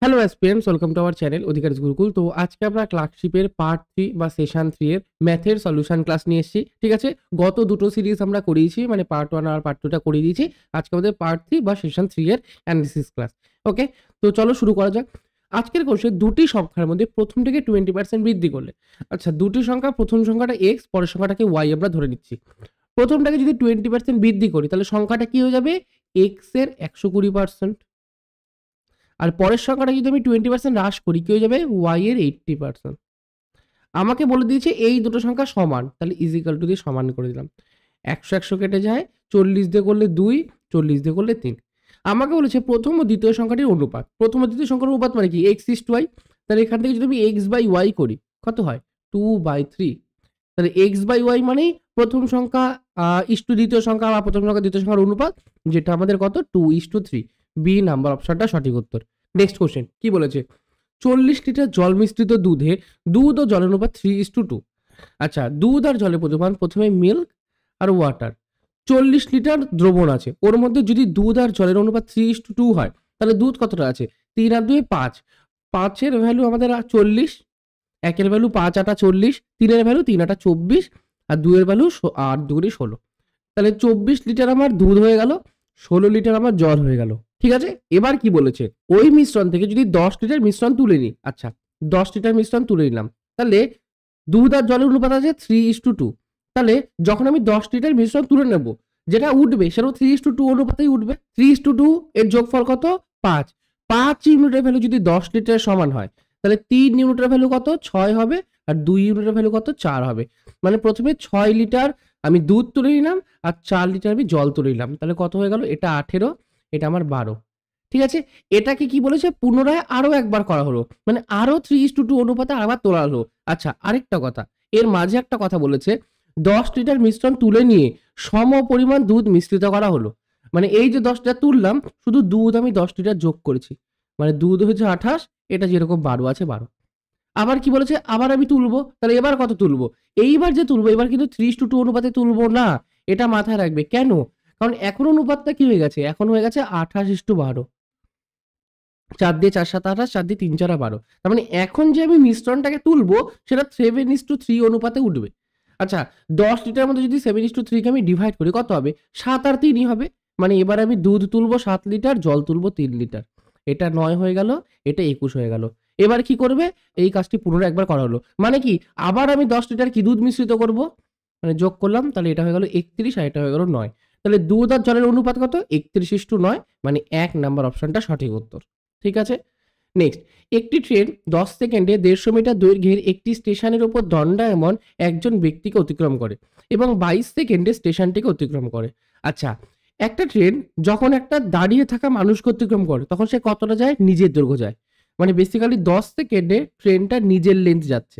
Hello aspirants, welcome to our channel Adhikari Gurukul. তো আজকে আমরা ক্লার্কশিপের পার্ট 3 বা সেশন 3 এর ম্যাথের সলিউশন ক্লাস নিয়ে এসেছি। ঠিক আছে? গত দুটো সিরিজ আমরা করিয়েছি, মানে পার্ট 1 আর পার্ট 2 টা করিয়ে দিয়েছি। আজকে আমাদের পার্ট 3 বা সেশন 3 এর অ্যানালিসিস ক্লাস। ওকে? তো চলো শুরু করা যাক। আজকের কোর্সে দুটি সংখ্যার মধ্যে প্রথমটাকে 20% বৃদ্ধি করলে, আচ্ছা দুটি সংখ্যা, প্রথম সংখ্যাটা x, পরের সংখ্যাটাকে y আমরা ধরে নিচ্ছি। প্রথমটাকে যদি 20% বৃদ্ধি করি তাহলে সংখ্যাটা কি হয়ে যাবে? x এর 120%। আর পরের সংখ্যাটা যদি আমি 20% হ্রাস করি কি হয়ে যাবে? y এর 80%। আমাকে বলে দিয়েছে এই দুটো সংখ্যা সমান, তাহলে ইজ ইকুয়াল টু দিয়ে সমান করে দিলাম। 100 কেটে যায়, 40 দিয়ে করলে 2, 40 দিয়ে করলে 3। আমাকে বলেছে প্রথম ও দ্বিতীয় সংখ্যাটির অনুপাত। প্রথম ও দ্বিতীয় সংখ্যার অনুপাত মানে কি? x is to y। তাহলে এখান থেকে যদি আমি x বাই y করি কত হয়? 2/3। তাহলে x বাই y মানেই প্রথম সংখ্যা ইস টু দ্বিতীয় সংখ্যা বা প্রথম সংখ্যা দ্বিতীয় সংখ্যার অনুপাত, যেটা আমাদের কত? 2:3। বি নাম্বার অপশনটা সঠিক উত্তর। নেক্সট কোশ্চেন কি বলেছে? 40 লিটার জল মিশ্রিত দুধে দুধ ও জলের অনুপাত 3:2। আচ্ছা, দুধ আর জলের পরিমাণ প্রথমে মিল্ক আর ওয়াটার। 40 লিটার দ্রবণ আছে, ওর মধ্যে যদি দুধ আর জলের অনুপাত 3:2 হয় তাহলে দুধ কতটা আছে? 3 আর 2 5। 5 এর ভ্যালু আমাদের 40, 1 এর ভ্যালু 5 8 40, 3 এর ভ্যালু 3 8 24, আর 2 এর ভ্যালু 8 2 16। তাহলে 24 লিটার আমার দুধ হয়ে গেল, 16 লিটার আমার জল হয়ে গেল। ঠিক আছে? এবার কি বলেছে? ওই মিশ্রণ থেকে যদি 10 লিটার মিশ্রণ তুলে নিই, আচ্ছা 10 লিটার মিশ্রণ তুলে নিলাম, তাহলে দুধ আর জলের অনুপাত আছে 3:2। তাহলে যখন আমি 10 লিটার মিশ্রণ তুলে নেব, যেটা উঠবে সেটাও 3:2 অনুপাতেই উঠবে। 3:2 এর যোগফল কত? 5। 5 ইউনিটের ভ্যালু যদি 10 লিটারের সমান হয় তাহলে 3 ইউনিটের ভ্যালু কত? 6 হবে, আর 2 ইউনিটের ভ্যালু কত? 4 হবে। মানে প্রথমে 6 লিটার আমি দুধ তুলে নিলাম আর 4 লিটার আমি জল তুলে নিলাম, তাহলে কত হয়ে গেল? এটা 18, এটা আমার 12। ঠিক আছে? এটাকে কি বলেছে? পুনরায় আরো একবার করা হলো, মানে আরো 3:2 অনুপাতে আবার তোলা হলো। আচ্ছা আরেকটা কথা, এর মাঝে একটা কথা বলেছে, 10 লিটার মিশ্রণ তুলে নিয়ে সম পরিমাণ দুধ মিশ্রিত করা হলো। মানে এই যে 10 লিটার তুললাম, শুধু দুধ আমি 10 লিটার যোগ করেছি, মানে দুধ হচ্ছে 28, এটা যেরকম 12 আছে 12। আবার কি বলেছে? আবার আমি তুলবো, তাহলে এবার কত তুলবো? এইবার যে তুলবো এবার কিন্তু 3:2 অনুপাতে তুলবো না, এটা মাথায় রাখবে। কেন? কারণ এখন অনুপাতটা কি হয়ে গেছে? এখন হয়ে গেছে 28:12। 4 দিয়ে 4 7 28, 4 দিয়ে 3 4 12। তার মানে এখন যে আমি মিশ্রণটাকে তুলবো সেটা 7:3 অনুপাতে উঠবে। আচ্ছা, 10 লিটারের মধ্যে যদি 7:3 কে আমি ডিভাইড করি কত হবে? 7 আর 3ই হবে। মানে এবার আমি দুধ তুলবো 7 লিটার, জল তুলবো 3 লিটার। এটা 9 হয়ে গেল, এটা 21 হয়ে গেল। এবার কি করবে? এই কাজটি পুনরায় একবার করা হলো। মানে কি? আবার আমি 10 লিটার কি দুধ মিশ্রিত করব? মানে যোগ করলাম, তাহলে এটা হয়ে গেল 31 আর এটা হয়ে গেল 9। তাহলে দুধ আর জলের অনুপাত কত? 31:9, মানে 1 নাম্বার অপশনটা সঠিক উত্তর। ঠিক আছে? নেক্সট, একটি ট্রেন 10 সেকেন্ডে 150 মিটার দৈর্ঘ্যের একটি স্টেশনের উপর দণ্ডায়মান একজন ব্যক্তিকে অতিক্রম করে এবং 22 সেকেন্ডে স্টেশনটিকে অতিক্রম করে। আচ্ছা, একটা ট্রেন যখন একটা দাঁড়িয়ে থাকা মানুষকে অতিক্রম করে তখন সে কতটা যায়? নিজের দৈর্ঘ্য যায়। মানে বেসিক্যালি 10 সেকেন্ডে ট্রেনটা নিজের লেন্থ যাচ্ছে।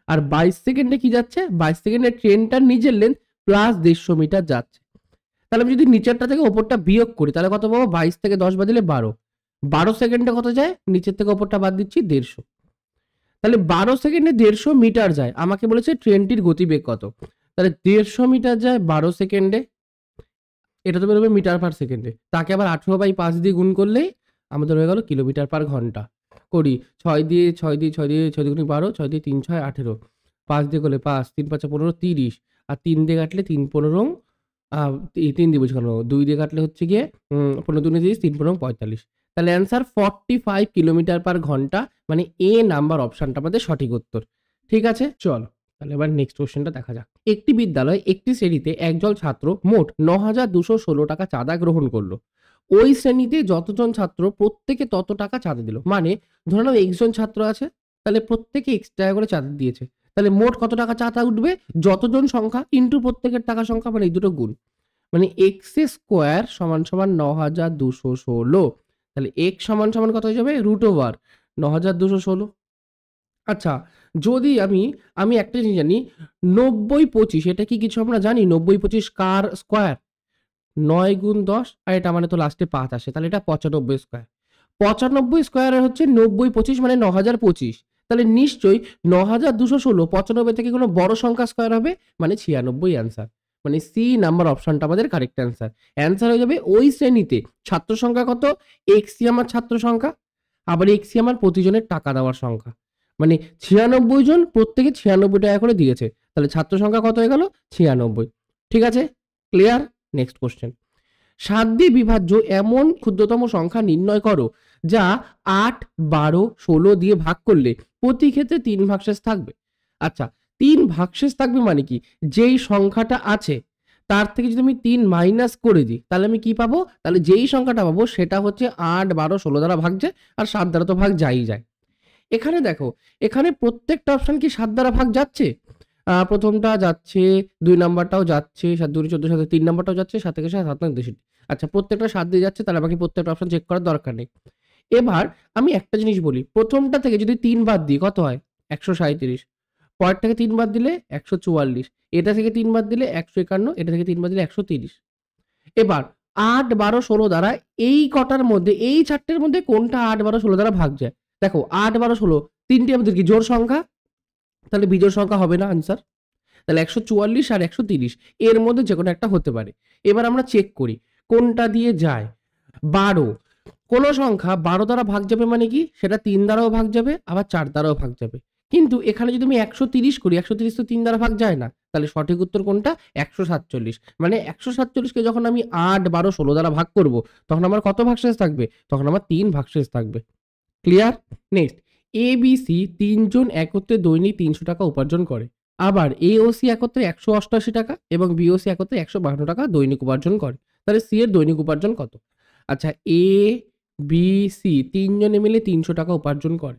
আর 22 সেকেন্ডে কি যাচ্ছে? 22 সেকেন্ডে ট্রেনটার নিজের লেন্থ প্লাস 150 মিটার যাচ্ছে। তাহলে আমি যদি নিচেরটা থেকে ওপরটা বিয়োগ করি তাহলে কত পাবো? 22 থেকে 10 বাদ দিলে 12। 12 সেকেন্ডে কত যায়? নিচের থেকে ওপরটা বাদ দিচ্ছি 150। তাহলে 12 সেকেন্ডে 150 মিটার যায়। আমাকে বলেছে ট্রেনটির গতিবেগ কত? তাহলে 150 মিটার যায় 12 সেকেন্ডে, এটা তো বেরোবে মিটার পার সেকেন্ডে। তাকে আবার 18/5 দিয়ে গুণ করলেই আমাদের হয়ে গেল কিলোমিটার পার ঘন্টা। করি 6 দিয়ে 6 দিয়ে 6 দিয়ে 6 দুগুণে 12, 6 দিয়ে 3 6 18, 5 দিয়ে করলে 5, 3 5 15 30, আর 3 দিয়ে কাটলে 3 15 আ 3 দিয়ে বলছি কেন? 2 দিয়ে কাটলে হচ্ছে গিয়ে 15 দুগুণে 30, 3 15 45। তাহলে অ্যান্সার 45 কিলোমিটার পার ঘন্টা, মানে এ নাম্বার অপশনটা আমাদের সঠিক উত্তর। ঠিক আছে? চলো তাহলে এবার নেক্সট কোয়েশ্চেনটা দেখা যাক। একটি বিদ্যালয় একটি শ্রেণীতে একজন ছাত্র মোট ৯,২১৬ টাকা চাঁদা গ্রহণ করলো। ওই শ্রেণীতে যতজন ছাত্র প্রত্যেকে তত টাকা চাঁদা দিল। মানে ধরে নাও x জন ছাত্র আছে, তাহলে প্রত্যেকে x টাকা করে চাঁদা দিয়েছে। তাহলে মোট কত টাকা চাঁদা উঠবে? যতজন সংখ্যা ইনটু প্রত্যেকের টাকা সংখ্যা, মানে এই দুটো গুণ। মানে x স্কয়ার সমান সমান ৯,২১৬। তাহলে x সমান সমান কত হয়ে যাবে? √ ৯,২১৬। আচ্ছা, যদি আমি একটা জিনিস জানি, ৯০/২৫ এটা কি কিছু আমরা জানি? ৯০/২৫ কার স্কয়ার? ৯ গুণ ১০, আর এটা মানে তো লাস্টে ৫ আসে, তাহলে এটা ৯৫ স্কয়ার। ৯৫ স্কয়ারের হচ্ছে ৯০/২৫ মানে ৯০২৫। তাহলে নিশ্চয়ই ৯,২১৬ ৯৫ থেকে কোনো বড় সংখ্যা স্কয়ার হবে, মানে ৯৬ অ্যান্সার। মানে সি নাম্বার অপশনটা আমাদের কারেক্ট অ্যান্সার। অ্যান্সার হয়ে যাবে ওই শ্রেণীতে ছাত্র সংখ্যা কত? x ই আমার ছাত্র সংখ্যা। আবার এক্সি আমার প্রতিজনের টাকা দেওয়ার সংখ্যা, মানে 96 জন, প্রত্যেকে 96 টাকা করে দিয়েছে, তাহলে ছাত্র সংখ্যা কত হয়ে গেল? 96। ঠিক আছে, ক্লিয়ার? Next question. 7 দিয়ে বিভাজ্য এমন ক্ষুদ্রতম সংখ্যা নির্ণয় করো যা 8, 12, 16 দিয়ে ভাগ করলে প্রতি ক্ষেত্রে 3 ভাগশেষ থাকবে। আচ্ছা, 3 ভাগশেষ থাকবে মানে কি? যেই সংখ্যাটা আছে তার থেকে যদি আমি 3 মাইনাস করে দিই তাহলে আমি কি পাবো? তাহলে যেই সংখ্যাটা পাবো সেটা হচ্ছে 8, 12, 16 দ্বারা ভাগ যায়, আর 7 দ্বারা তো ভাগ যাই যায়। এখানে দেখো, এখানে প্রত্যেকটা অপশন কি 7 দ্বারা ভাগ যাচ্ছে? প্রথমটা যাচ্ছে, 2 নাম্বারটাও যাচ্ছে, 7 2 14, 7 3 নাম্বারটাও যাচ্ছে, 7 থেকে 7 7 9 10। আচ্ছা, প্রত্যেকটা 7 দিয়ে যাচ্ছে, তাহলে আমাকে প্রত্যেকটা অপশন চেক করার দরকার নেই। এবার আমি একটা জিনিস বলি, প্রথমটা থেকে যদি 3 বাদ দিই কত হয়? 137। পরের থেকে 3 বাদ দিলে 144, এটা থেকে 3 বাদ দিলে 151, এটা থেকে 3 বাদ দিলে 130। এবার 8, 12, 16 দ্বারা এই কটার মধ্যে, এই 4টের মধ্যে কোনটা 8, 12, 16 দ্বারা ভাগ যায়? দেখো 8, 12, 16 তিনটি আমাদের কি জোড় সংখ্যা, তাহলে বিজোড় সংখ্যা হবে না আনসার। তাহলে 144 আর 130 এর মধ্যে যে কোনো একটা হতে পারে। এবার আমরা চেক করি কোনটা দিয়ে যায়। 12, কোন সংখ্যা 12 দ্বারা ভাগ যাবে মানে কি? সেটা 3 দ্বারাও ভাগ যাবে, আবার 4 দ্বারাও ভাগ যাবে। কিন্তু এখানে যদি আমি 130 করি, 130 তো 3 দ্বারা ভাগ যায় না, তাহলে সঠিক উত্তর কোনটা? 147। মানে 147 কে যখন আমি 8, 12, 16 দ্বারা ভাগ করব, তখন আমার কত ভাগশেষ থাকবে? তখন আমার 3 ভাগশেষ থাকবে। Clear? Next, A B C 3 জন একত্রে দৈনিক 300 টাকা উপার্জন করে। আবার এ ও সি একত্রে 188 টাকা এবং বি ও সি একত্রে 152 টাকা দৈনিক উপার্জন করে। তাহলে সি এর দৈনিক উপার্জন কত? আচ্ছা, এ বি সি 3 জনে মিলে 300 টাকা উপার্জন করে।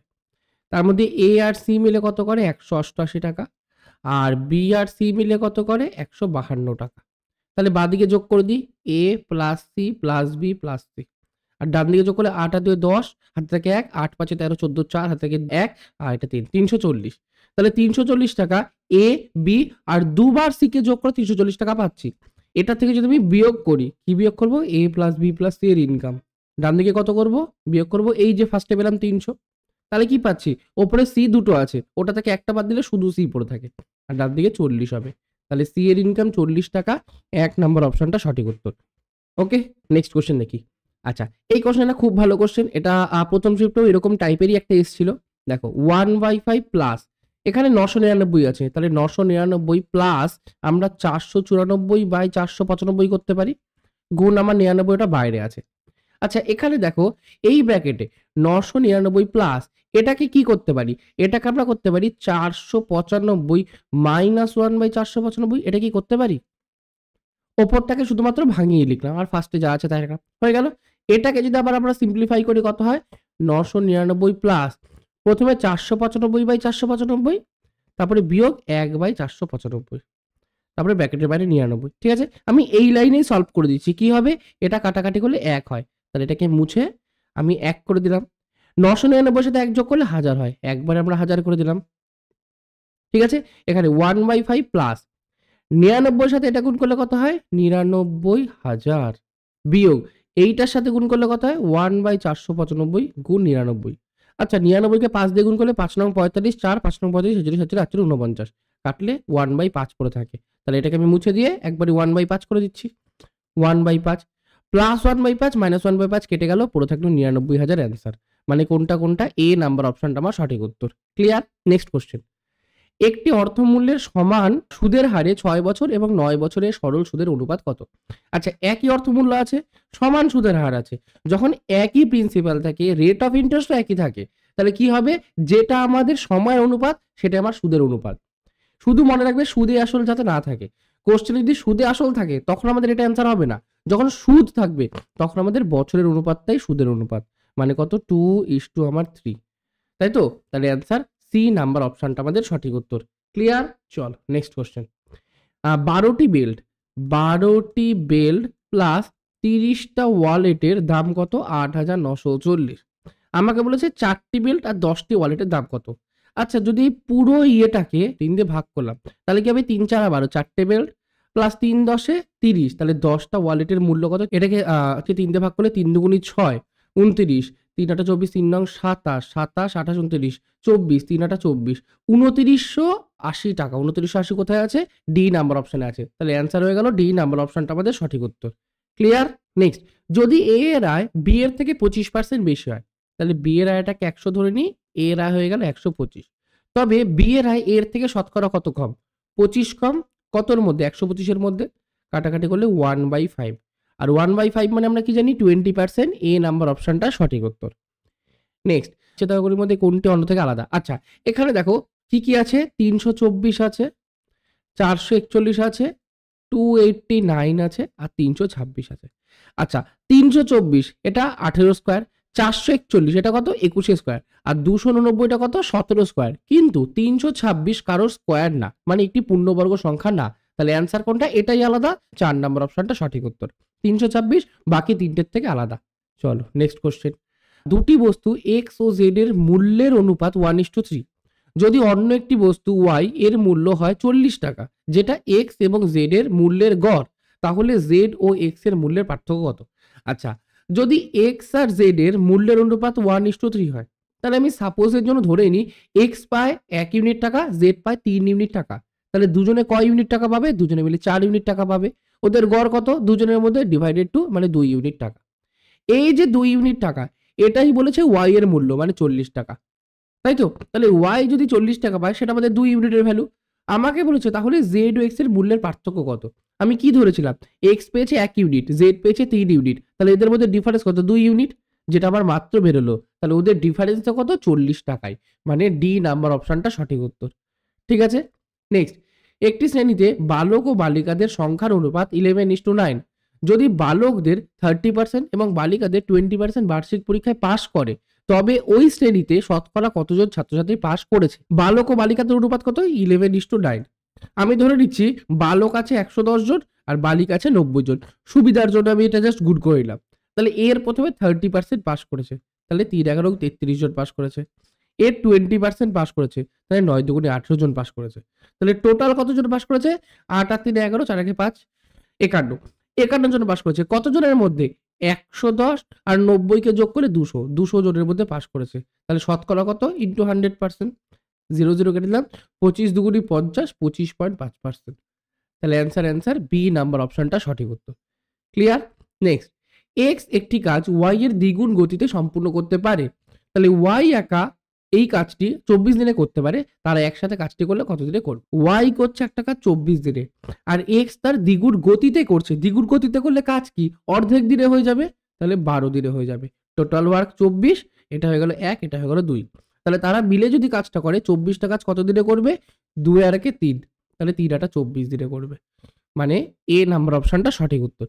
তার মধ্যে এ আর সি মিলে কত করে? 188 টাকা। আর বি আর সি মিলে কত করে? 152 টাকা। তাহলে বাঁদিকে যোগ করে দিই, a plus c plus b plus c. আর ডান দিকে যোগ করলে 8 আর 2 10, হাত থেকে 1, 8 5 13 14 4, হাত থেকে 1 আর এটা 3, 340। তাহলে 340 টাকা এ বি আর দুবার সি কে যোগ করে 340 টাকা পাচ্ছি। এটা থেকে যদি আমি বিয়োগ করি, কি বিয়োগ করব? এ প্লাস বি প্লাস সি এর ইনকাম। ডান দিকে কত করব? বিয়োগ করব এই যে ফার্স্টে পেলাম 300। তাহলে কি পাচ্ছি? ওপরে সি দুটো আছে, ওটা থেকে একটা বাদ দিলে শুধু সি পড়ে থাকে, আর ডান দিকে 40 হবে। তাহলে সি এর ইনকাম 40 টাকা, 1 নম্বর অপশনটা সঠিক উত্তর। ওকে, নেক্সট কোশ্চেন দেখি। আচ্ছা, এই কোশ্চেনটা খুব ভালো কোশ্চেন। এটা প্রথম শিফটেও এরকম টাইপেরই একটা এসেছিল। দেখো 1/5 প্লাস, এখানে 999 আছে, তাহলে 999 প্লাস আমরা 494/495 করতে পারি। গুণ আমার 99 ওটা বাইরে আছে। আচ্ছা, এখানে দেখো এই ব্র্যাকেটে 999 প্লাস এটাকে কি করতে পারি? এটাকে আমরা করতে পারি 495 মাইনাস 1/495। এটা কি করতে পারি? ওপরটাকে শুধুমাত্র ভাঙিয়ে লিখলাম, আর ফার্স্টে যা আছে তাই রাখলাম, হয়ে গেল। এটাকে যদি আবার আমরা সিম্পলিফাই করি কত হয়? 999 প্লাস প্রথমে 495/495, তারপরে বিয়োগ 1/495, তারপরে ব্র্যাকেটের বাইরে 99। ঠিক আছে, আমি এই লাইনেই সলভ করে দিচ্ছি। কি হবে? এটা কাটাকাটি করলে 1 হয়, তাহলে এটাকে মুছে আমি 1 করে দিলাম। 999 সাথে 1 যোগ করলে 1000 হয়, একবারে আমরা 1000 করে দিলাম। ঠিক আছে, এখানে 1/5 প্লাস 99 সাথে এটা গুণ করলে কত হয়? 99,000 বিয়োগ এইটার সাথে গুণ করলে কত হয়? 1/495 গুণ 99। আচ্ছা, 99 কে 5 দিয়ে গুণ করলে 5 নং 45, 4 5 নং 45, 47 47 48 49, কাটলে 1/5 পড়ে থাকে। তাহলে এটাকে আমি মুছে দিয়ে একবারে 1/5 করে দিচ্ছি। 1/5 প্লাস 1/5 মাইনাস 1/5 কেটে গেল, পড়ে থাকলো 99,000 অ্যান্সার। মানে কোনটা কোনটা? এ নাম্বার অপশনটা আমার সঠিক উত্তর। ক্লিয়ার? Next question. একটি অর্থমূল্যের সমান সুদের হারে 6 বছর এবং 9 বছরের সরল সুদের অনুপাত কত? আচ্ছা, একই অর্থমূল্য আছে, সমান সুদের হার আছে, যখন একই প্রিন্সিপাল থাকে, রেট অফ ইন্টারেস্টও একই থাকে, তাহলে কি হবে? যেটা আমাদের সময়ের অনুপাত সেটা আমার সুদের অনুপাত। শুধু মনে রাখবে সুদে আসল যাতে না থাকে। কোশ্চেন যদি সুদে আসল থাকে তখন আমাদের এটা অ্যান্সার হবে না। যখন সুদ থাকবে তখন আমাদের বছরের অনুপাতটাই সুদের অনুপাত। মানে কত? 2:3 আমার 3, তাই তো? তাহলে অ্যান্সার সি নাম্বার অপশনটা আমাদের সঠিক উত্তর। ক্লিয়ার? চল নেক্সট কোশ্চেন। 12টি বেল্ট প্লাস 30টা ওয়ালেটের দাম কত? 8,940। আমাকে বলেছে 4টি বেল্ট আর 10টি ওয়ালেটের দাম কত? আচ্ছা, যদি পুরো ইয়েটাকে 3 দিয়ে ভাগ করলাম, তাহলে কি হবে? 3 4 12, 4টে বেল্ট প্লাস 3 10 30, তাহলে 10টা ওয়ালেটের মূল্য কত? এটাকে 3 দিয়ে ভাগ করলে 3 দুগুণী 6, 29, 3 8 24, 3 নং 27, 27 28 29, 24, 3 8 24, 2980 টাকা। 2980 কোথায় আছে? ডি নাম্বার অপশনে আছে। তাহলে অ্যান্সার হয়ে গেল ডি নাম্বার অপশনটা আমাদের সঠিক উত্তর। ক্লিয়ার? নেক্সট, যদি এ এর আয় বি এর থেকে 25% বেশি হয়, তাহলে বি এর আয়টাকে 100 ধরে নিই, এ এর আয় হয়ে গেল 125। তবে বি এর আয় এর থেকে শতকরা কত কম? 25 কম। কতর মধ্যে? 125 এর মধ্যে। কাটাকাটি করলে 1/5। আর 1/5 মানে আমরা কি জানি? 20%। এ নাম্বার অপশনটা সঠিক উত্তর। নেক্সট, চেতাগুলির মধ্যে কোনটি অন্য থেকে আলাদা? আচ্ছা, এখানে দেখো কি কি আছে? 324 আছে, 441 আছে, 289 আছে আর 326 আছে। আচ্ছা, 324 এটা 18 স্কোয়ার, 441 এটা কত? 21 স্কোয়ার, আর 289 এটা কত? 17 স্কোয়ার। কিন্তু 326 কারোর স্কোয়ার না, মানে একটি পূর্ণবর্গ সংখ্যা না। তাহলে অ্যান্সার কোনটা? এটাই আলাদা। 4 নম্বর অপশনটা সঠিক উত্তর। 326 বাকি তিনটের থেকে আলাদা। চলো নেক্সট কোশ্চেন। দুটি বস্তু এক্স ও জেড এর মূল্যের অনুপাত 1:3। যদি অন্য একটি বস্তু ওয়াই এর মূল্য হয় 40 টাকা, যেটা এক্স এবং জেড এর মূল্যের গড়, তাহলে জেড ও এক্স এর মূল্যের পার্থক্য কত? আচ্ছা, যদি এক্স আর জেড এর মূল্যের অনুপাত 1:3 হয়, তাহলে আমি সাপোজের জন্য ধরে নিই এক্স পায় 1 ইউনিট টাকা, জেড পায় 3 ইউনিট টাকা। তাহলে দুজনে কয় ইউনিট টাকা পাবে? দুজনে মিলে 4 ইউনিট টাকা পাবে। ওদের গড় কত? দুজনের মধ্যে ডিভাইডেড টু, মানে 2 ইউনিট টাকা। এই যে 2 ইউনিট টাকা, এটাই বলেছে ওয়াই এর মূল্য, মানে 40 টাকা। তাই তো? তাহলে ওয়াই যদি 40 টাকা পায়, সেটা আমাদের 2 ইউনিটের ভ্যালু। আমাকে বলেছে তাহলে জেড ও এক্স এর মূল্যের পার্থক্য কত? আমি কি ধরেছিলাম? এক্স পেয়েছে 1 ইউনিট, জেড পেয়েছে 3 ইউনিট। তাহলে এদের মধ্যে ডিফারেন্স কত? 2 ইউনিট, যেটা আমার মাত্র বেরোলো। তাহলে ওদের ডিফারেন্সটা কত? 40 টাকায়। মানে ডি নাম্বার অপশনটা সঠিক উত্তর। ঠিক আছে? নেক্সট, একটি শ্রেণীতে বালক ও বালিকাদের সংখ্যার অনুপাত 11:9। যদি বালকদের 30% এবং বালিকাদের 20% বার্ষিক পরীক্ষায় পাশ করে, তবে ওই শ্রেণীতে শতকরা কতজন ছাত্রছাত্রী পাশ করেছে? বালক ও বালিকাদের অনুপাত কত? 11:9। আমি ধরে নিচ্ছি বালক আছে 110 জন আর বালিকা আছে 90 জন। সুবিধার জন্য আমি এটা জাস্ট গুড করে নিলাম। তাহলে এর প্রথমে 30% পাশ করেছে, তাহলে 3 11 33 জন পাশ করেছে। এর 20% পাশ করেছে, তাহলে 9 দুগুণে 18 জন পাশ করেছে। তাহলে টোটাল কতজন পাশ করেছে? 8 আর 3 11, 4 একে 5, 51। 51 জন পাশ করেছে। কতজনের মধ্যে? 110 আর 90 কে যোগ করে 200 জনের মধ্যে পাশ করেছে। তাহলে শতকরা কত? ইন্টু 100%। 0 0 কেটে দিলাম। 25 দুগুণি 50, 25.5%। তাহলে অ্যান্সার বি নাম্বার অপশনটা সঠিক উত্তর। ক্লিয়ার? নেক্সট, এক্স একটি কাজ ওয়াই এর দ্বিগুণ গতিতে সম্পূর্ণ করতে পারে। তাহলে ওয়াই একা এই কাজটি 24 দিনে করতে পারে, তারা একসাথে কাজটি করলে কত দিনে করবে? ওয়াই করছে একটা কাজ 24 দিনে, আর এক্স তার দ্বিগুণ গতিতে করছে। দ্বিগুণ গতিতে করলে কাজ কি? অর্ধেক দিনে হয়ে যাবে, তাহলে 12 দিনে হয়ে যাবে। টোটাল ওয়ার্ক 24, এটা হয়ে গেল 1, এটা হয়ে গেল 2। তাহলে তারা মিলে যদি কাজটা করে 24টা কাজ কত দিনে করবে? 2 আর 1 3, তাহলে 3 8 24 দিনে করবে। মানে এ নাম্বার অপশনটা সঠিক উত্তর।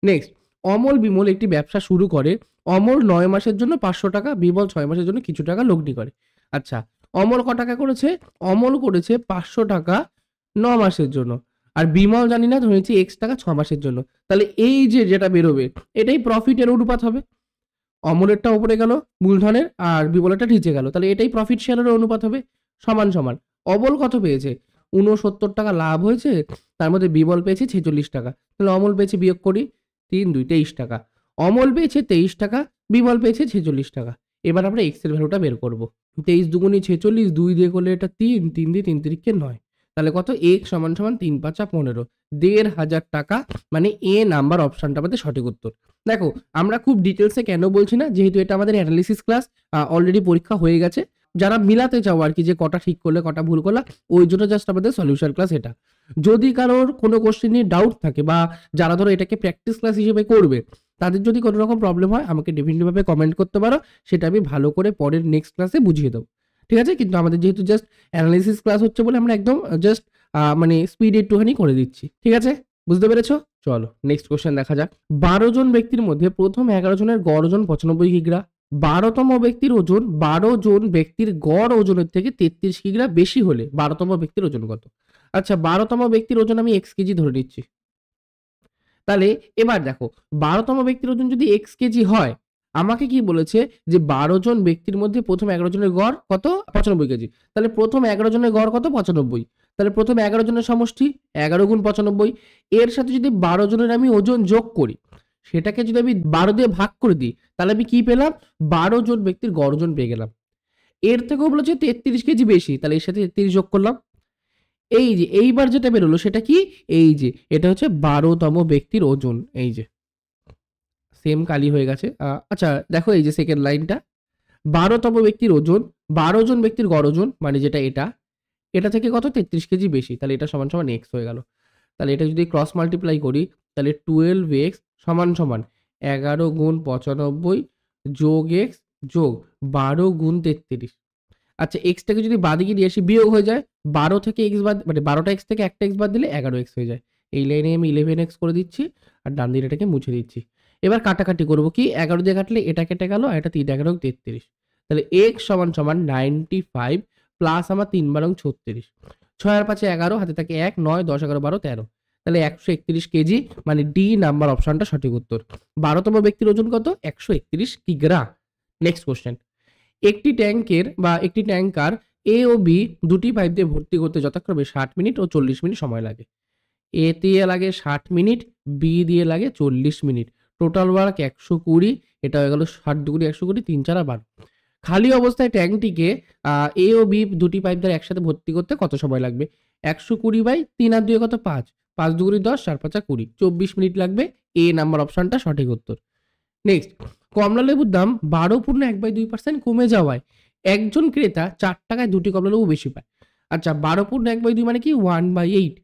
নেক্সট, অমল বিমল একটি ব্যবসা শুরু করে। অমল 9 মাসের জন্য 500 টাকা, বিমল 6 মাসের জন্য কিছু টাকা লগ্নি করে। আচ্ছা, অমল ক টাকা করেছে? অমল করেছে 500 টাকা 9 মাসের জন্য, আর বিমল জানি না, ধরেছি এক্স টাকা 6 মাসের জন্য। তাহলে এই যে যেটা বেরোবে, এটাই প্রফিটের অনুপাত হবে। অমলেরটা উপরে গেল মূলধনের, আর বিমলেরটা নিচে গেল, তাহলে এটাই প্রফিট শেয়ারের অনুপাত হবে। সমান সমান। অমল কত পেয়েছে? 69 টাকা লাভ হয়েছে, তার মধ্যে বিমল পেয়েছে 46 টাকা। তাহলে অমল পেয়েছে, বিয়োগ করি, 3 2 23 টাকা। অমল পেয়েছে 23 টাকা, বিমল পেয়েছে 46 টাকা। এবার আমরা এক্স এর ভ্যালুটা বের করব। 23 দুগুণে 46, 2 দিয়ে করলে এটা 3, 3 দিয়ে 3 তিরিকে 9। তাহলে কত? এক্স সমান সমান 3 5 15, 1500 টাকা। মানে এ নাম্বার অপশনটা আমাদের সঠিক উত্তর। দেখো, আমরা খুব ডিটেলসে কেন বলছি না, যেহেতু এটা আমাদের অ্যানালিসিস ক্লাস, অলরেডি পরীক্ষা হয়ে গেছে। যারা মিলাতে চাও আর কি, যে কটা ঠিক করলে কটা ভুল করলা, ওই জন্য জাস্ট আমাদের সলিউশন ক্লাস এটা। যদি কারোর কোনো কোশ্চেন নিয়ে ডাউট থাকে, বা যারা ধরো এটাকে প্র্যাকটিস ক্লাস হিসেবে করবে, তাদের যদি কোনো রকম প্রবলেম হয়, আমাকে ডেফিনেটলি ভাবে কমেন্ট করতে পারো। সেটা আমি ভালো করে পরের নেক্সট ক্লাসে বুঝিয়ে দেবো। ঠিক আছে? কিন্তু আমাদের যেহেতু জাস্ট অ্যানালিসিস ক্লাস হচ্ছে বলে আমরা একদম জাস্ট মানে স্পিড একটুখানি করে দিচ্ছি। ঠিক আছে? বুঝতে পেরেছো? চলো নেক্সট কোশ্চেন দেখা যাক। 12 জন ব্যক্তির মধ্যে প্রথম 11 জনের গড় ওজন 95 কিগ্রা। 12তম ব্যক্তির ওজন 12 জন ব্যক্তির গড় ওজনের থেকে 33 কিগ্রা বেশি হলে 12তম ব্যক্তির ওজন কত? আচ্ছা, 12তম ব্যক্তির ওজন আমি x কেজি ধরে নিচ্ছি। তাহলে এবার দেখো, 12তম ব্যক্তির ওজন যদি x কেজি হয়, আমাকে কি বলেছে? যে 12 জন ব্যক্তির মধ্যে প্রথম 11 জনের গড় কত? 95 কেজি। তাহলে প্রথম 11 জনের গড় কত? 95। তাহলে প্রথম 11 জনের সমষ্টি 11 গুণ 95। এর সাথে যদি 12 জনের আমি ওজন যোগ করি, সেটাকে যদি আমি 12 দিয়ে ভাগ করে দিই, তাহলে আমি কি পেলাম? 12 জন ব্যক্তির গড় ওজন পেয়ে গেলাম। এর থেকেও বলেছে 33 কেজি বেশি, তাহলে এর সাথে 33 যোগ করলাম। এই যে এইবার যেটা বেরোলো সেটা কি? এই যে এটা হচ্ছে 12তম ব্যক্তির ওজন। এই যে সেম কালি হয়ে গেছে। আচ্ছা দেখো, এই যে সেকেন্ড লাইনটা, 12তম ব্যক্তির ওজন 12 জন ব্যক্তির গড় ওজন মানে যেটা এটা থেকে কত 33 কেজি বেশি, তাহলে এটা সমান সমান এক্স হয়ে গেল। তাহলে এটা যদি ক্রস মাল্টিপ্লাই করি তাহলে 12x সমান সমান 11 গুণ 95 যোগ এক্স যোগ 12 গুণ 33। আচ্ছা এক্সটাকে যদি বাদিকে নিয়ে আসি বিয়োগ হয়ে যায়, 12 থেকে এক্স বাদ মানে 12টা এক্স থেকে একটা এক্স বাদ দিলে 11x হয়ে যায়। এই লাইনে আমি 11x করে দিচ্ছি আর ডান দিকে এটাকে মুছে দিচ্ছি। এবার কাটাকাটি করবো কি, 11 দিয়ে কাটলে এটা কেটে গেল, এটা 3 11 33। তাহলে x সমান সমান 95 প্লাস আমার 3 12 36, 6 আর 5 11, হাতে থাকে 1, 9 10 11 12 13, তাহলে 131 কেজি, মানে ডি নাম্বার অপশনটা সঠিক উত্তর। 12তম ব্যক্তির ওজন কত? 131 কিগ্রা। নেক্সট কোশ্চেন, একটি ট্যাঙ্কার এ ও বি দুটি পাইপ দিয়ে ভর্তি করতে যথাক্রমে 60 মিনিট ও 40 মিনিট সময় লাগে। এ দিয়ে লাগে 60 মিনিট, বি দিয়ে লাগে 40 মিনিট, টোটাল ওয়ার্ক 120। এটা হয়ে গেল 60 দুগুণে 120, 3 4 12। খালি অবস্থায় ট্যাঙ্কটিকে এ ও বি দুটি পাইপ দ্বারা একসাথে ভর্তি করতে কত সময় লাগবে? 120 বাই 3 আর 2 কত 5, 5 দুগুণে 10, 4 5 20, 24 মিনিট লাগবে। এ নাম্বার অপশনটা সঠিক উত্তর। নেক্সট, কমলা লেবুর দাম 12.1/2% কমে যাওয়ায় একজন ক্রেতা 4 টাকায় দুটি কমলা লেবু বেশি পায়। আচ্ছা 12.1/2 মানে কি 1/8,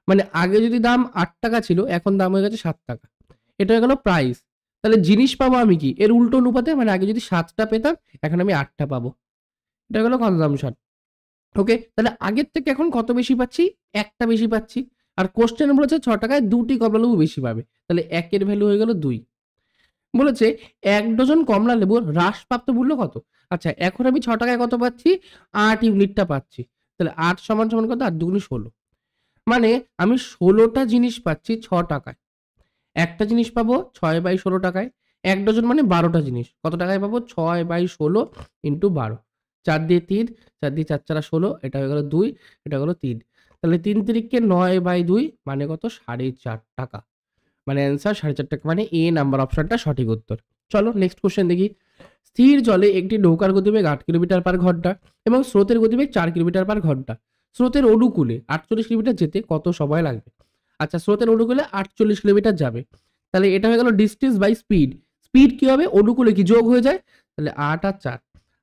মানে আগে যদি দাম 8 টাকা ছিল এখন দাম হয়ে গেছে 7 টাকা। এটা হয়ে গেল প্রাইস। তাহলে জিনিস পাবো আমি কি এর উল্টো অনুপাতে, মানে আগে যদি 7টা পেতাম এখন আমি 8টা পাবো। এটা হলো কনজাম্পশন। ওকে, তাহলে আগের থেকে এখন কত বেশি পাচ্ছি? একটা বেশি পাচ্ছি। আর কোশ্চেন বলেছে 6 টাকায় দুটি কমলা লেবু বেশি পাবে, তাহলে একের ভ্যালু হয়ে গেল 2। বলেছে 1 ডজন কমলা লেবুর হ্রাসপ্রাপ্ত মূল্য কত? আচ্ছা এখন আমি 6 টাকায় কত পাচ্ছি? 8 ইউনিটটা পাচ্ছি। তাহলে 8 সমান সমান কত? 8 দুগুণে 16, মানে আমি 16টা জিনিস পাচ্ছি 6 টাকায়। একটা জিনিস পাবো 6/16 টাকায়। 1 ডজন মানে 12টা জিনিস কত টাকায় পাবো? 6/16 ইন্টু 12, 4 দিয়ে 3, 4 দিয়ে 4 4 16, এটা হয়ে গেল 2, এটা হলো 3। তাহলে 3 তিরিকে 9/2 মানে কত? 4.5 টাকা। মানে অ্যান্সার 4.5 টাকা, মানে এ নাম্বার অপশনটা সঠিক উত্তর। চলো নেক্সট কোশ্চেন দেখি। স্থির জলে একটি নৌকার গতিবেগ 8 কিলোমিটার পার ঘন্টা এবং স্রোতের গতিবেগ 4 কিলোমিটার পার ঘন্টা। স্রোতের অনুকূলে 48 কিলোমিটার যেতে কত সময় লাগবে? আচ্ছা স্রোতের অনুকূলে 48 কিলোমিটার যাবে, তাহলে এটা হয়ে গেল ডিস্টেন্স বাই স্পিড। স্পিড কি হবে? অনুকূলে কি যোগ হয়ে যায়, তাহলে 8 আর 4,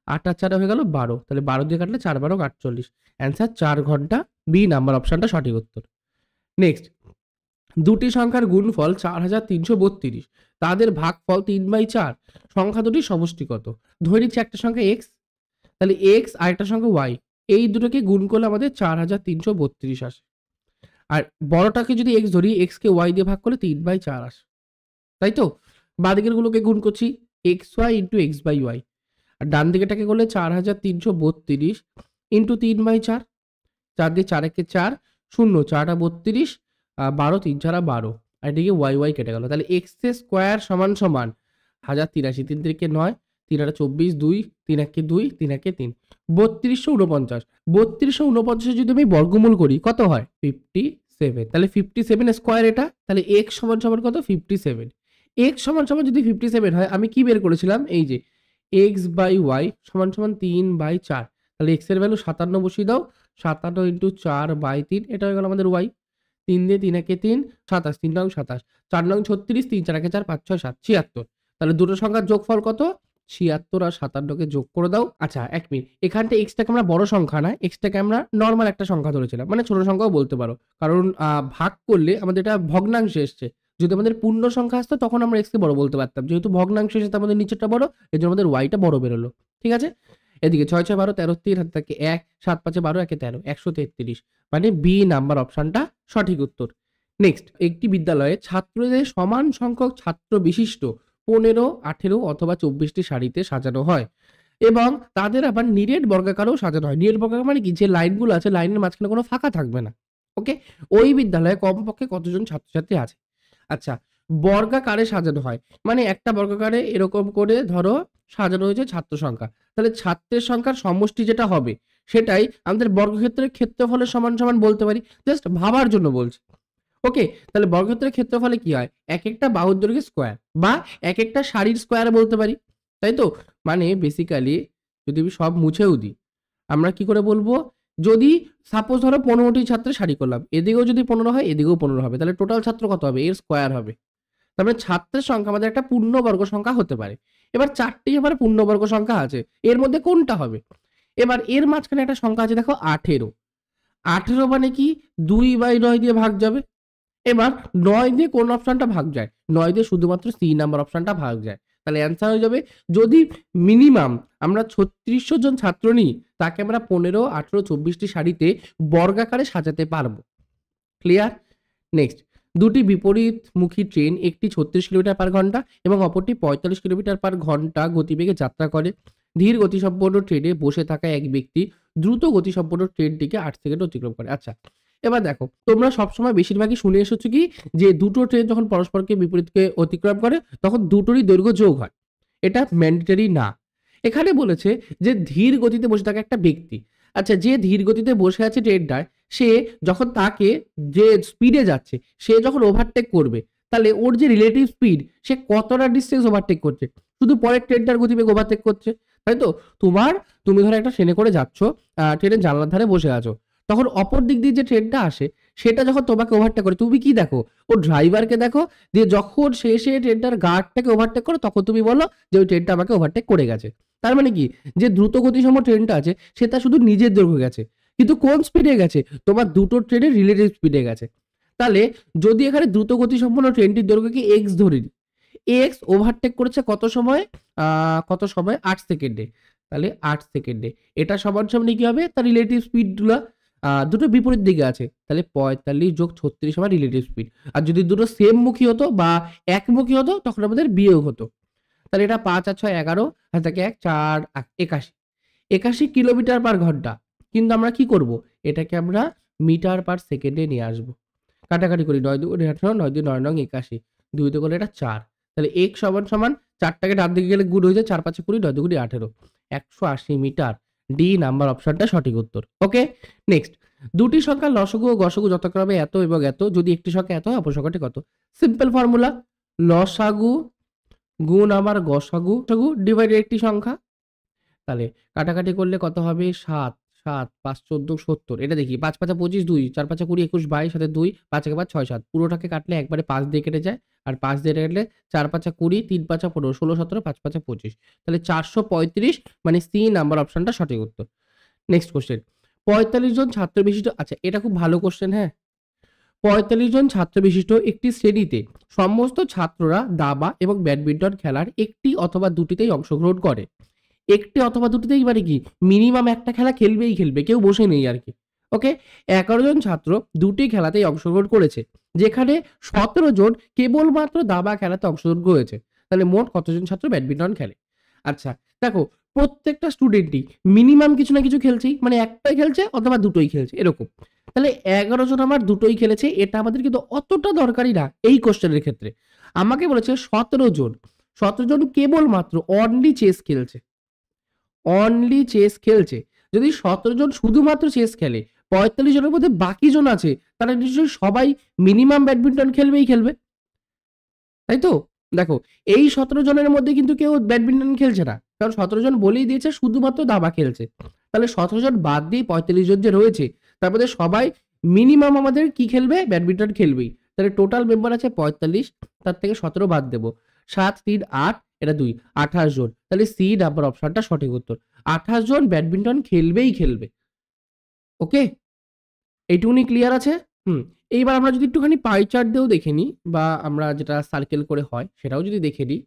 8 আর 4 হয়ে গেল 12, তাহলে 12 দিয়ে কাটলে 4 12 48, অ্যান্সার 4 ঘন্টা, বি নাম্বার অপশনটা সঠিক উত্তর। নেক্সট, দুটি সংখ্যার গুণফল 4332, তাদের ভাগফল 3/4, সংখ্যা দুটির সমষ্টি কত? ধরে নিচ্ছি একটা সংখ্যা x, তাহলে x আর একটা সংখ্যা y, এই দুটোকে গুণ করলে আমাদের 4332 আসে। আর বড়টাকে যদি x ধরি, x কে y দিয়ে ভাগ করলে 3/4 আসে, তাই তো? বাঁদিকের গুলোকে গুণ করছি xy ইন্টু x/y, আর ডান দিকেটাকে করলে 4332 ইন্টু 3/4, 4 দিয়ে 4 একে 4, 0 4টা 32, 12 3 4 12, আর এদিকে y কেটে গেল। তাহলে x স্কোয়ার সমান সমান 1083, 3 তিরিকে 9, 3 আর 24, 2, 3 একে 2, 3 একে 3, 3249। 3249 যদি আমি বর্গমূল করি কত হয়? 57। তাহলে 57 স্কোয়ার এটা, তাহলে x সমান সমান কত? 57। x সমান সমান যদি 57 হয়, আমি কি বের করেছিলাম? এই যে x/y সমান সমান 3/4, তাহলে x এর ভ্যালু 57 বসিয়ে দাও, 57 ইন্টু 4/3, এটা হয়ে গেল আমাদের y। 3 দিয়ে 3 একে 3, 27, 3 নং 27, 4 নং 36, 3 4 একে 4, 5 6 7, 76। তাহলে দুটো সংখ্যার যোগফল কত? 76 আর 57কে যোগ করে দাও। আচ্ছা 1 মিনিট, এখানটা এক্সটাকে আমরা বড় সংখ্যা না, এক্সটাকে আমরা নর্মাল একটা সংখ্যা ধরেছিলাম, মানে ছোট সংখ্যাও বলতে পারো, কারণ ভাগ করলে আমাদের এটা ভগ্নাংশে এসছে। যদি আমাদের পূর্ণ সংখ্যা আসতো তখন আমরা এক্সকে বড় বলতে পারতাম, যেহেতু ভগ্নাংশ এসেছে আমাদের নিচেরটা বড়, এর জন্য আমাদের ওয়াইটা বড় বেরোলো। ঠিক আছে, এদিকে 6 6 12 13, 3 হাতে থাকে 1, 7 5 12 1 13, 133, মানে বি নাম্বার অপশনটা সঠিক উত্তর। নেক্সট, একটি বিদ্যালয়ে ছাত্রদের সমান সংখ্যক ছাত্র বিশিষ্ট 15, 18 অথবা 24টি সারিতে সাজানো হয় এবং তাদের আবার নিরেট বর্গাকারেও সাজানো হয়। নিরেট বর্গাকার মানে কি? যে লাইনগুলো আছে লাইনের মাঝখানে কোনো ফাঁকা থাকবে না। ওকে, ওই বিদ্যালয়ে কমপক্ষে কতজন ছাত্রছাত্রী আছে? আচ্ছা বর্গাকারে সাজানো হয়, মানে একটা বর্গাকারে এরকম করে ধরো সাজানো হয়েছে ছাত্র সংখ্যা, তাহলে ছাত্রের সংখ্যার সমষ্টি যেটা হবে সেটাই আমাদের বর্গক্ষেত্রের ক্ষেত্রফলের সমান সমান বলতে পারি। জাস্ট ভাবার জন্য বলছি। ওকে, তাহলে বর্গক্ষেত্রের ক্ষেত্রফলে কি হয়? এক একটা বাহুর দৈর্ঘ্যের স্কোয়ার বা এক একটা সারির স্কোয়ার বলতে পারি, তাই তো? মানে বেসিক্যালি যদি আমি সব মুছেও দিই, আমরা কি করে বলবো? যদি সাপোজ ধরো 15টি ছাত্রের সারি করলাম, এদিকেও যদি 15 হয় এদিকেও 15 হবে, তাহলে টোটাল ছাত্র কত হবে? এর স্কোয়ার হবে। তার মানে ছাত্রের সংখ্যা আমাদের একটা পূর্ণবর্গ সংখ্যা হতে পারে। এবার 4টি আমার পূর্ণবর্গ সংখ্যা আছে, এর মধ্যে কোনটা হবে? এবার এর মাঝখানে একটা সংখ্যা আছে দেখো 18। 18 মানে কি 2/9 দিয়ে ভাগ যাবে। এবার 9 দিয়ে কোন অপশনটা ভাগ যায়? 9 দিয়ে শুধুমাত্র সি নাম্বার অপশনটা ভাগ যায়। তাহলে অ্যান্সার হয়ে যাবে, যদি মিনিমাম আমরা 3600 জন ছাত্র নিই, তাকে আমরা 15, 18, 24টি সারিতে বর্গাকারে সাজাতে পারবো। ক্লিয়ার? নেক্সট, দুটি বিপরীতমুখী ট্রেন, একটি 36 কিলোমিটার পার ঘন্টা এবং অপরটি 45 কিলোমিটার পার ঘন্টা গতিবেগে যাত্রা করে। ধীর গতিসম্পন্ন ট্রেনে বসে থাকা এক ব্যক্তি দ্রুত গতিসম্পন্ন ট্রেনটিকে 8 সেকেন্ড অতিক্রম করে। আচ্ছা, এবার দেখো, তোমরা সবসময় বেশিরভাগই শুনে এসেছো কি, যে দুটো ট্রেন যখন পরস্পরকে বিপরীতকে অতিক্রম করে তখন দুটোরই দৈর্ঘ্য যোগ হয়। এটা ম্যান্ডেটরি না। এখানে বলেছে যে ধীর গতিতে বসে থাকা একটা ব্যক্তি। আচ্ছা, যে ধীর গতিতে বসে আছে ট্রেনটায়, সে যখন তাকে যে স্পিডে যাচ্ছে, সে যখন ওভারটেক করবে, তাহলে ওর যে রিলেটিভ স্পিড, সে কতটা ডিস্টেন্স ওভারটেক করছে? শুধু পরের ট্রেনটার গতিবেগ ওভারটেক করছে, তাই তো? তুমি ধরো একটা ট্রেনে করে যাচ্ছ, ট্রেনের জানলার ধারে বসে আছো, তখন অপর দিক দিয়ে যে ট্রেনটা আসে, সেটা যখন তোমাকে ওভারটেক করে, তুমি কি দেখো? ও ড্রাইভারকে দেখো, দিয়ে যখন সে এসে ট্রেনটার গার্ডটাকে ওভারটেক করে, তখন তুমি বলো যে ওই ট্রেনটা আমাকে ওভারটেক করে গেছে। তার মানে কি, যে দ্রুত গতিসম্পন্ন ট্রেনটা আছে, সেটা শুধু নিজের দৈর্ঘ্যে গেছে, কিন্তু কোন স্পিডে গেছে? তোমার দুটো ট্রেনের রিলেটিভ স্পিডে গেছে। তাহলে যদি এখানে দ্রুত গতিসম্পন্ন ট্রেনটির দৈর্ঘ্যকে এক্স ধরে নিই, এক্স ওভারটেক করেছে কত সময়? 8 সেকেন্ডে। তাহলে 8 সেকেন্ডে এটা সমান সমান কি হবে? তার রিলেটিভ স্পিডগুলা দুটো বিপরীত দিকে আছে, তাহলে 45 যোগ 36 আমার রিলেটিভ স্পিড। আর যদি দুটো সেম মুখী হতো বা একমুখী হতো, তখন আমাদের বিয়োগ হতো। তাহলে এটা 5 আর 6 11, আর থাকে 1 4 81। 81 কিলোমিটার পার ঘন্টা। কিন্তু আমরা কি করব? এটাকে আমরা মিটার পার সেকেন্ডে নিয়ে আসবো। কাটাকাটি করি, 9 দুগুণে 18, 9 দুই 9 নং 81, 2 দিয়ে করলে এটা 4। তাহলে x সমান সমান 4টাকে ডান দিকে গেলে গুণ হয়ে যায়, 4 5 20, 9 দুগুণে 18, 180 মিটার। ডি নাম্বার অপশনটা সঠিক উত্তর। ওকে, নেক্সট, দুটি সংখ্যার লসাগু ও গসাগু যথাক্রমে এত এবং এত, যদি একটি সংখ্যা এত হয় অপর সংখ্যাটি কত? সিম্পল ফর্মুলা, লসাগু গুণ আমার গসাগু ডিভাইডেড একটি সংখ্যা। তাহলে কাটাকাটি করলে কত হবে? 7, 7, 5 14 70। এটা দেখি, 5 5 25, 2, 4 5 20 21 22, সাথে 2, 5 1 5 6 7। পুরোটাকে কাটলে একবারে 5 দিয়ে কেটে যায়, আর 5 দিয়ে কাটলে 4 5 20, 3 5 15, 16 17, 5 5 25। তাহলে 435 মানে সি নাম্বার অপশনটা সঠিক উত্তর। নেক্সট কোশ্চেন, 45 জন ছাত্র বিশিষ্ট, আচ্ছা এটা খুব ভালো কোশ্চেন, হ্যাঁ। 45 জন ছাত্র বিশিষ্ট একটি শ্রেণীতে সমস্ত ছাত্ররা দাবা এবং ব্যাডমিন্টন খেলার একটি অথবা দুটিতেই অংশগ্রহণ করে। একটি অথবা দুটিতেই মানে কি, মিনিমাম একটা খেলা খেলবেই খেলবে, কেউ বসে নেই আর কি। ওকে, 11 জন ছাত্র দুটি খেলাতেই অংশগ্রহণ করেছে, যেখানে 17 জন কেবলমাত্র দাবা খেলাতে অংশগ্রহণ করেছে। তাহলে মোট কতজন ছাত্র ব্যাডমিন্টন খেলে? আচ্ছা, দেখো, প্রত্যেকটা স্টুডেন্টই মিনিমাম কিছু না কিছু খেলছেই, মানে একটাই খেলছে অথবা দুটোই খেলছে এরকম। তাহলে 11 জন আমার দুটোই খেলেছে, এটা আমাদের কিন্তু অতটা দরকারি না এই কোশ্চেনের ক্ষেত্রে। আমাকে বলেছে 17 জন, 17 জন কেবলমাত্র অনলি চেস খেলছে, অনলি চেস খেলছে। যদি 17 জন শুধুমাত্র চেস খেলে, 45 জনের মধ্যে বাকি জন আছে, তারা নিশ্চয়ই সবাই মিনিমাম ব্যাডমিন্টন খেলবেই খেলবে, তাই তো? দেখো, এই 17 জনের মধ্যে কিন্তু কেউ ব্যাডমিন্টন খেলছে না, কারণ 17 জন বলেই দিয়েছে শুধুমাত্র দাবা খেলছে। তাহলে 17 জন বাদ দিয়ে 45 জন যে রয়েছে, তার মধ্যে সবাই মিনিমাম আমাদের কি খেলবে? ব্যাডমিন্টন খেলবেই। তাহলে টোটাল মেম্বার আছে 45, তার থেকে 17 বাদ দেবো, 7 3 8, এটা 2, 28 জন। তাহলে সি নাম্বার অপশনটা সঠিক উত্তর। 28 জন ব্যাডমিন্টন খেলবেই খেলবে। ওকে, এইটুকুনি ক্লিয়ার আছে? হুম। এইবার আমরা যদি একটুখানি পাই চার্ট দিয়েও দেখে নিই, বা আমরা যেটা সার্কেল করে হয় সেটাও যদি দেখে নিই,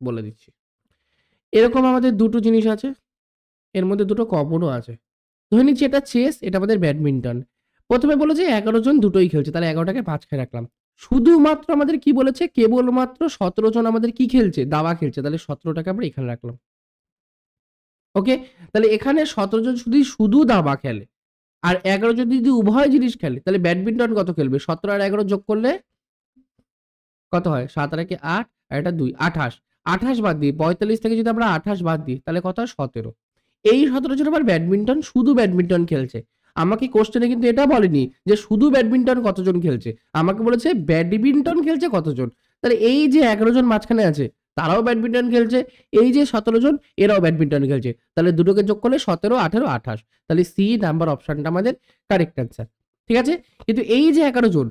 বলে দিচ্ছি। এরকম আমাদের দুটো জিনিস আছে, এর মধ্যে দুটো কমনও আছে। ধরে নিচ্ছি এটা চেস, এটা আমাদের ব্যাডমিন্টন। প্রথমে বলেছে 11 জন দুটোই খেলছে, তাহলে 11টাকে 5 খায় রাখলাম। শুধুমাত্র আমাদের কি বলেছে? কেবলমাত্র 17 জন আমাদের কি খেলছে? দাবা খেলছে, তাহলে 17টাকে আমরা এখানে রাখলাম। ওকে, তাহলে এখানে 17 জন শুধু দাবা খেলে, আর 11 জন যদি উভয় জিনিস খেলে, তাহলে ব্যাডমিন্টন কত খেলবে? 17 আর 11 যোগ করলে কত হয়? 7 আর 8, 8 আর এটা 2, 28। 28 বাদ দিই, 45 থেকে যদি আমরা 28 বাদ দিই, তাহলে কত হয়? 17। এই 17 জন আবার ব্যাডমিন্টন, শুধু ব্যাডমিন্টন খেলছে। আমাকে কোশ্চেনে কিন্তু এটা বলেনি যে শুধু ব্যাডমিন্টন কতজন খেলছে, আমাকে বলেছে ব্যাডমিন্টন খেলছে কতজন। তাহলে এই যে 11 জন মাঝখানে আছে, তারাও ব্যাডমিন্টন খেলছে, এই যে 17 জন, এরাও ব্যাডমিন্টন খেলছে। তাহলে দুটোকে যোগ করলে 17 18 28। তাহলে সি নাম্বার অপশনটা আমাদের কারেক্ট অ্যান্সার। ঠিক আছে? কিন্তু এই যে 11 জন,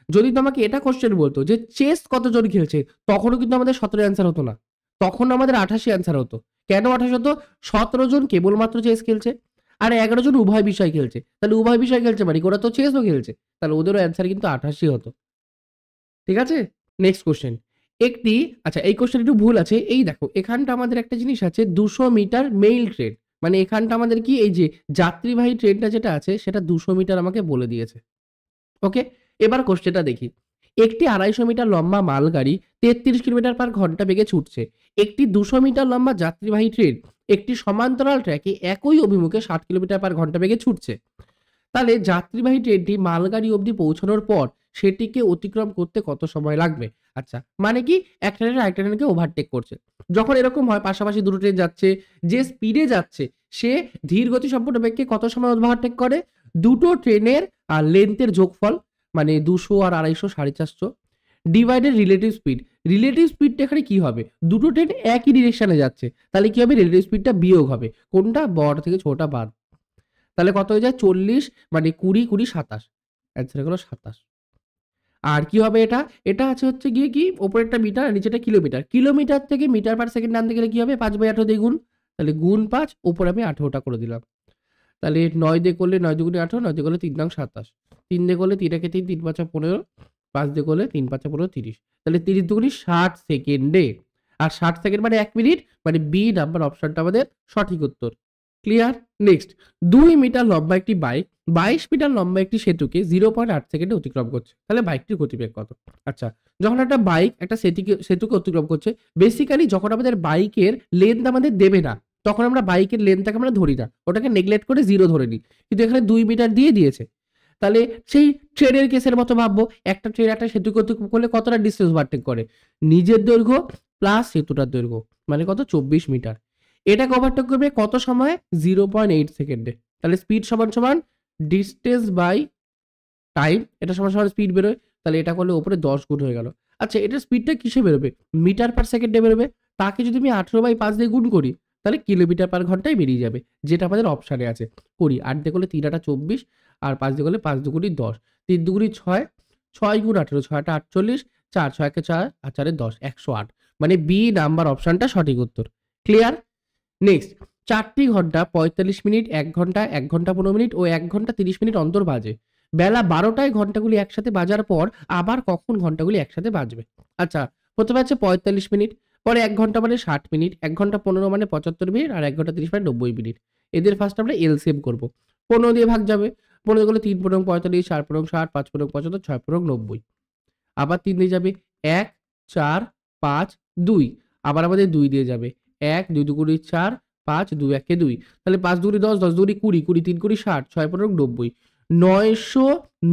যদি তোমাকে এটা কোশ্চেন বলতো যে চেস কতজন খেলছে, তখনও কিন্তু আমাদের 17 অ্যান্সার হতো না। তখন আমাদের 88 অ্যান্সার হতো। কেন 28 হতো? 17 জন কেবলমাত্র চেস খেলছে আর 11 জন উভয় বিষয় খেলছে। তাহলে উভয় বিষয় খেলছে মানে ওরা তো চেসও খেলছে। তাহলে ওদেরও অ্যান্সার কিন্তু 88 হতো। ঠিক আছে? Next question. একটি আচ্ছা এই কোয়েশ্চেন একটু ভুল আছে। এই দেখো এখানটা আমাদের একটা জিনিস আছে 200 মিটার মেইল ট্রেন। মানে এখানটা আমাদের কি এই যে যাত্রীবাহী ট্রেনটা যেটা আছে সেটা 200 মিটার আমাকে বলে দিয়েছে। ওকে? এবার কোয়েশ্চেনটা দেখি। একটি 250 মিটার লম্বা মালগাড়ি 33 কিলোমিটার পার ঘন্টা বেগে ছুটছে। একটি 200 মিটার লম্বা যাত্রীবাহী ট্রেন একটি সমান্তরাল ট্র্যাকে একই অভিমুখে 60 কিলোমিটার পার ঘন্টা বেগে ছুটছে। তাহলে যাত্রীবাহী ট্রেনটি মালগাড়ি অবধি পৌঁছানোর পর সেটিকে অতিক্রম করতে কত সময় লাগবে? আচ্ছা, মানে কি একটা ট্রেন আরেকটা ট্রেনকে ওভারটেক করছে। যখন এরকম হয় পাশাপাশি দুটো ট্রেন যাচ্ছে, যে স্পিডে যাচ্ছে সে ধীর গতি সম্পন্ন বেগকে কত সময় ওভারটেক করে? দুটো ট্রেনের লেন্থের যোগফল মানে 200 আর 250 450 ডিভাইডেড রিলেটিভ স্পিড। রিলেটিভ স্পিডটা এখানে কি হবে? দুটো ট্রেন একই ডিরেকশনে যাচ্ছে। তাহলে কি হবে? রিলেটিভ স্পিডটা বিয়োগ হবে। কোনটা? বড় থেকে ছোটটা বাদ। তাহলে কত হয়ে যায়? 40 মানে 20, 20, 27 অ্যান্সার হলো 27। আর কি হবে এটা? এটা আছে হচ্ছে গিয়ে কি উপরেরটা মিটার আর নিচেরটা কিলোমিটার। কিলোমিটার থেকে মিটার পার সেকেন্ড আনতে গেলে কি হবে? 5/18 দিয়ে গুণ। তাহলে গুণ 5 উপরে আমি 18টা করে দিলাম। তাহলে 9 দিয়ে করলে 9 দুগুণে 18, 9 দিয়ে করলে 3 নং 27, 3 দিয়ে করলে 3 একে 3, 3 5 15, 5 দিয়ে করলে 3 5 15 30। তাহলে 30 দুগুণে 60 সেকেন্ডে। আর 60 সেকেন্ড মানে 1 মিনিট মানে বি নাম্বার অপশনটা আমাদের সঠিক উত্তর। ক্লিয়ার? নেক্সট 2 মিটার লম্বা একটি বাইক 22 মিটার লম্বা একটি সেতুকে 0.8 সেকেন্ডে অতিক্রম করছে। তাহলে বাইকটির গতিবেগ কত? আচ্ছা, যখন একটা বাইক একটা সেতুকে অতিক্রম করছে, বেসিক্যালি যখন আমাদের বাইকের লেন্থ আমাদের দেবে না, তখন আমরা বাইকের লেন্থটাকে আমরা ধরি না। ওটাকে নেগলেক্ট করে 0 ধরে নিই। কিন্তু এখানে 2 মিটার দিয়ে দিয়েছে। তাহলে সেই ট্রেনের কেসের মতো ভাববো, একটা ট্রেন একটা সেতুকে অতিক্রম করলে কতটা ডিসটেন্স ওভারটেক করে? নিজের দৈর্ঘ্য প্লাস সেতুটার দৈর্ঘ্য মানে কত? 24 মিটার। এটাকে ওভারটেক করবে কত সময়ে? 0.8 সেকেন্ডে। তাহলে স্পিড সমান সমান ডিসটেন্স বাই টাইম, এটা সমান সমান স্পিড বেরোয়। তাহলে এটা করলে উপরে 10 গুণ হয়ে গেল। আচ্ছা, এটার স্পিডটা কিসে বেরোবে? মিটার পার সেকেন্ডে বেরোবে। তাকে যদি আমি 18/5 দিয়ে গুণ করি তাহলে কিলোমিটার পার ঘন্টায় বেরিয়ে যাবে, যেটা আমাদের অপশানে আছে। করি 8 দিয়ে করলে 3 8 24 আর 5 দিয়ে করলে 5 দুগুণি 10, 3 দুগুণি 6, 6 গুণ 18, 6 8 48, 4 6 একে 4 আর 4 এ 10, 108। মানে বি নাম্বার অপশনটা সঠিক উত্তর। ক্লিয়ার? নেক্সট 4টি ঘন্টা 45 মিনিট, 1 ঘন্টা, 1 ঘন্টা 15 মিনিট ও 1 ঘন্টা 30 মিনিট অন্তর বাজে। বেলা 12টায় ঘন্টাগুলি একসাথে বাজার পর আবার কখন ঘন্টাগুলি একসাথে বাজবে? আচ্ছা, প্রথমে আছে 45 মিনিট, পরে 1 ঘন্টা মানে 60 মিনিট, 1 ঘন্টা 15 মানে 75 মিনিট আর 1 ঘন্টা 30 মানে 90 মিনিট। এদের ফার্স্ট আমরা এলসিএম করব। 15 দিয়ে ভাগ যাবে। 15 করলে 3 পনেরো 45, 4 পনেরো 60, 5 পনেরো 75, 6 পনেরো 90। আবার 3 দিয়ে যাবে 1, 4, 5, 2। আবার আমাদের 2 দিয়ে যাবে। 1, 2 দুগুণি 4, 5, 2 একে 2। তাহলে 5 দুগুণি 10, 10 দুগুণি 20, 20 3 কুড়ি 60, 6 পনেরো 90। 900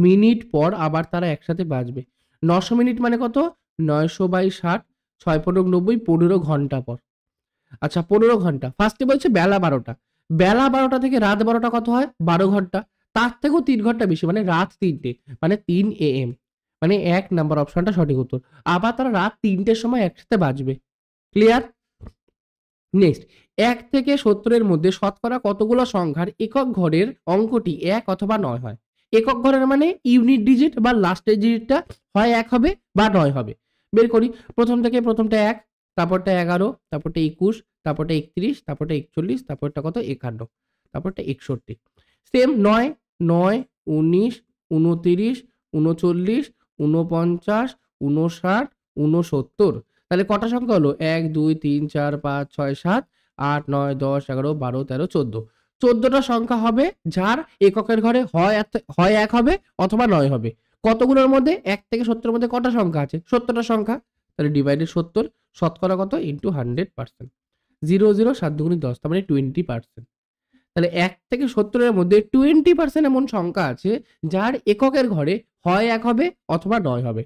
মিনিট পর আবার তারা একসাথে বাজবে। 900 মিনিট মানে কত? 900/60, 6 পনেরো 90, 15 ঘন্টা পর। আচ্ছা 15 ঘন্টা। ফার্স্টে বলছে বেলা 12টা। বেলা 12টা থেকে রাত 12টা কত হয়? 12 ঘন্টা। তার থেকেও 3 ঘন্টা বেশি মানে রাত 3টে মানে 3 AM। মানে 1 নাম্বার অপশনটা সঠিক উত্তর। আবার তারা রাত 3টের সময় একসাথে বাজবে। ক্লিয়ার? নেক্সট 1 থেকে 70 এর মধ্যে শতকরা কতগুলো সংখ্যার একক ঘরের অঙ্কটি 1 অথবা 9 হয়? একক ঘরের মানে ইউনিট ডিজিট বা লাস্টের ডিজিটটা হয় 1 হবে বা 9 হবে। বের করি। প্রথম থেকে প্রথমটা 1, তারপরটা 11, তারপরটা 21, তারপরটা 31, তারপরটা 41, তারপরটা কত? 51, তারপরটা 61। সেম 9, 9, 19, 29, 39, 49, 59, 69। তাহলে কটা সংখ্যা হলো? 1, 2, 3, 4, 5, 6, 7, 8, 9, 10, 11, 12, 13, 14। 14টা সংখ্যা হবে যার এককের ঘরে হয় 1 হবে অথবা 9 হবে। কতগুলোর মধ্যে? 1 থেকে 70 এর মধ্যে কটা সংখ্যা আছে? 70টা সংখ্যা। তাহলে ডিভাইডেড 70 শতকরা কত? ইনটু 100%। 0, 0 7 দুগুণি 10 তার মানে 20%। তাহলে 1 থেকে 70 এর মধ্যে 20% এমন সংখ্যা আছে যার এককের ঘরে হয় 1 হবে অথবা 9 হবে।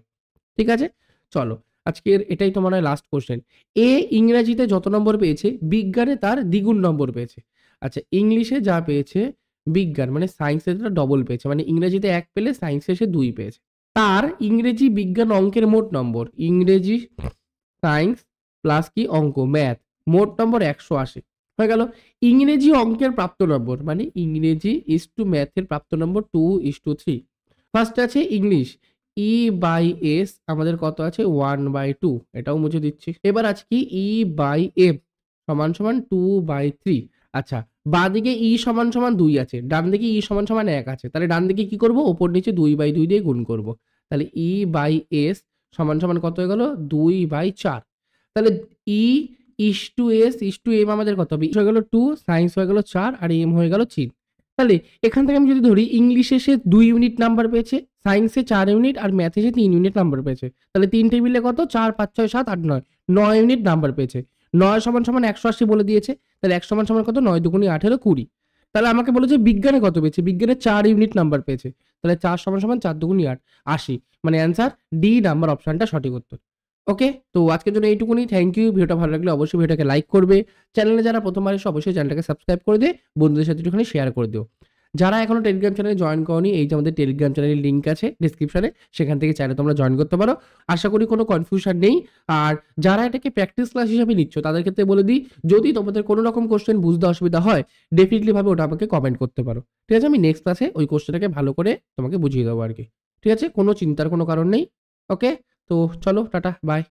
ঠিক আছে? চলো আজকের এটাই তো মনে হয় লাস্ট কোয়েশ্চেন। এ ইংরেজিতে যত নম্বর পেয়েছে বিজ্ঞানে তার দ্বিগুণ নম্বর পেয়েছে। আচ্ছা, ইংলিশে যা পেয়েছে বিজ্ঞান মানে সায়েন্সে তার ডবল পেয়েছে। মানে ইংরেজিতে 1 পেলে সায়েন্সে সে 2 পেয়েছে। তার ইংরেজি, বিজ্ঞান, অঙ্কের মোট নম্বর ইংরেজি, সায়েন্স প্লাস কি অঙ্ক ম্যাথ মোট নম্বর 180 হয়ে গেল। ইংরেজি অঙ্কের প্রাপ্ত নম্বর মানে ইংরেজি ইস টু ম্যাথের প্রাপ্ত নম্বর 2:3। ফার্স্টে আছে ইংলিশ। ই বাই এস আমাদের কত আছে 1/2, এটাও মুছে দিচ্ছি। এবার আছে কি ই বাই এফ সমান সমান 2/3। আচ্ছা, বাঁদিকে ই সমান সমান 2 আছে, ডান দিকে ই সমান সমান 1 আছে, তাহলে ডান দিকে কি করব, ওপর নিচে 2/2 দিয়ে গুণ করব। তাহলে ই বাই এস সমান সমান কত হয়ে গেল 2/4। তাহলে ই is to S is to M আমাদের কত হবে, ইস হয়ে গেল 2, সায়েন্স হয়ে গেল 4 আর এম হয়ে গেল 3। তাহলে এখান থেকে আমি যদি ধরি ইংলিশে সে 2 ইউনিট নাম্বার পেয়েছে, সায়েন্সে 4 ইউনিট আর ম্যাথে সে 3 ইউনিট নাম্বার পেয়েছে। তাহলে 3 টেবিলে কত 4 5 6 7 8 9, 9 ইউনিট নাম্বার পেয়েছে। 9 সমান সমান 180 বলে দিয়েছে। তাহলে 1 সমান সমান কত 9 দুগুণে 8 হলো 20। তাহলে আমাকে বলেছে বিজ্ঞানে কত পেয়েছে, বিজ্ঞানে 4 ইউনিট নাম্বার পেয়েছে। তাহলে 4 সমান সমান 4 দুগুণে 8 80, মানে অ্যান্সার ডি নাম্বার অপশনটা সঠিক উত্তর। ওকে, তো আজকের জন্য এইটুকুনি। Thank you. ভিডিওটা ভালো লাগলে অবশ্যই ভিডিওটাকে লাইক করবে। চ্যানেলে যারা প্রথমবার এসে অবশ্যই চ্যানেলটাকে সাবস্ক্রাইব করে দিয়ে বন্ধুদের সাথে একটুখানি শেয়ার করে দিও। যারা এখনো টেলিগ্রাম চ্যানেলে জয়েন করোনি, এই যে আমাদের টেলিগ্রাম চ্যানেলের লিঙ্ক আছে ডেসক্রিপশনে, সেখান থেকে চাইলে তোমরা জয়েন করতে পারো। আশা করি কোনো কনফিউশন নেই। আর যারা এটাকে প্র্যাকটিস ক্লাস হিসেবে নিচ্ছ তাদের ক্ষেত্রে বলে দিই, যদি তোমাদের কোনো রকম কোশ্চেন বুঝতে অসুবিধা হয় ডেফিনিটলি ভাবে ওটা আমাকে কমেন্ট করতে পারো। ঠিক আছে, আমি নেক্সট ক্লাসে ওই কোশ্চেনটাকে ভালো করে তোমাকে বুঝিয়ে দেবো আরকি। ঠিক আছে, কোনো চিন্তার কোনো কারণ নেই। ওকে, তো চলো টাটা, বাই।